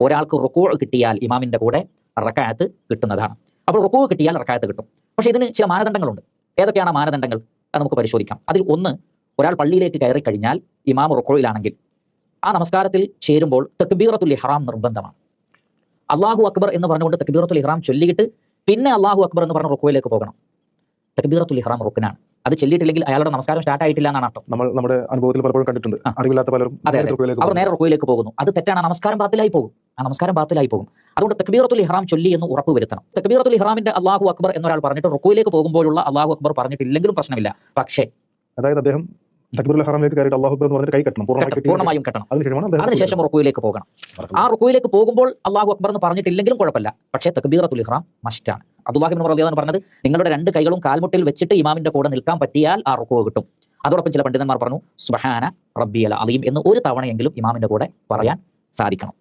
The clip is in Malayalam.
ഒരാൾക്ക് റുക്കൂ കിട്ടിയാൽ ഇമാമിന്റെ കൂടെ റക്അത്ത് കിട്ടുന്നതാണ്. അപ്പോൾ റുക്കൂ കിട്ടിയാൽ റക്അത്ത് കിട്ടും. പക്ഷേ ഇതിന് ചില മാനദണ്ഡങ്ങളുണ്ട്. ഏതൊക്കെയാണ് മാനദണ്ഡങ്ങൾ? അത് നമുക്ക് പരിശോധിക്കാം. അതിൽ ഒന്ന്, ഒരാൾ പള്ളിയിലേക്ക് കയറി കഴിഞ്ഞാൽ ഇമാം റുക്കൂയിലാണെങ്കിൽ ആ നമസ്കാരത്തിൽ ചേരുമ്പോൾ തക്ബീറത്തുൽ ഇഹ്റാം നിർബന്ധമാണ്. അല്ലാഹു അക്ബർ എന്ന് പറഞ്ഞുകൊണ്ട് തക്ബീറത്തുൽ ഇഹ്റാം ചൊല്ലിയിട്ട് പിന്നെ അല്ലാഹു അക്ബർ എന്ന് പറഞ്ഞ് റുക്കൂയിലേക്ക് പോകണം. തക്ബീറത്തുൽ ഇഹ്റാം റുക്നാണ്. അത് ചൊല്ലിയിട്ടില്ലെങ്കിൽ അയാളുടെ നമസ്കാരം സ്റ്റാർട്ട് ആയിട്ടില്ല എന്നാണ് അർത്ഥം. നമ്മൾ നമ്മുടെ അനുഭവത്തിൽ പലപ്പോഴും കണ്ടിട്ടുണ്ട്, അറിവില്ലാത്ത പലരും അവർ നേരെ റുക്കൂയിലേക്ക് പോകുന്നു. അത് തെറ്റാണ്. നമസ്കാരം ബാത്തിലായി പോകും. ആ നമസ്കാരം ബാത്തിലായി പോകും. അതുകൊണ്ട് തക്ബീറത്തുൽ ഇഹ്റാം ചൊല്ലി എന്ന് ഉറപ്പ് വരുത്തണം. തക്ബീറത്തുൽ ഇഹ്റാമിന്റെ അല്ലാഹു അക്ബർ എന്നൊരാൾ പറഞ്ഞിട്ട് റുക്കൂയിലേക്ക് പോകുമ്പോഴുള്ള അല്ലാഹു അക്ബർ പറഞ്ഞിട്ടില്ലെങ്കിലും പ്രശ്നമില്ല. പക്ഷേ അതായത് അദ്ദേഹം തക്ബീറുൽ ഇഹ്റാമിലേക്ക് കയറിയിട്ട് അല്ലാഹു അക്ബർ എന്ന് പറഞ്ഞിട്ട് കൈ കെട്ടണം, പൂർണ്ണമായും കെട്ടണം. അതിനുശേഷം റുക്കൂയിലേക്ക് പോകണം. ആ റുക്കൂയിലേക്ക് പോകുമ്പോൾ അല്ലാഹു അക്ബർ എന്ന് പറഞ്ഞിട്ടില്ലെങ്കിലും കുഴപ്പമില്ല. പക്ഷേ തക്ബീറത്തുൽ ഇഹ്റാം മസ്റ്റാണ്. അബ്ദുല്ലാഹി ഇബ്നു റളിയല്ലാഹു അൻഹു പറഞ്ഞത്, നിങ്ങളുടെ രണ്ട് കൈകളും കാൽമുട്ടിൽ വെച്ചിട്ട് ഇമാമിന്റെ കൂടെ നിൽക്കാൻ പറ്റിയാൽ ആ റുക്കൂ കിട്ടും. അതോടൊപ്പം ചില പണ്ഡിതന്മാർ പറഞ്ഞു സുബ്ഹാന റബ്ബിയൽ അലീം എന്ന് ഒരു തവണയെങ്കിലും ഇമാമിന്റെ കൂടെ പറയാൻ സാധിക്കണം.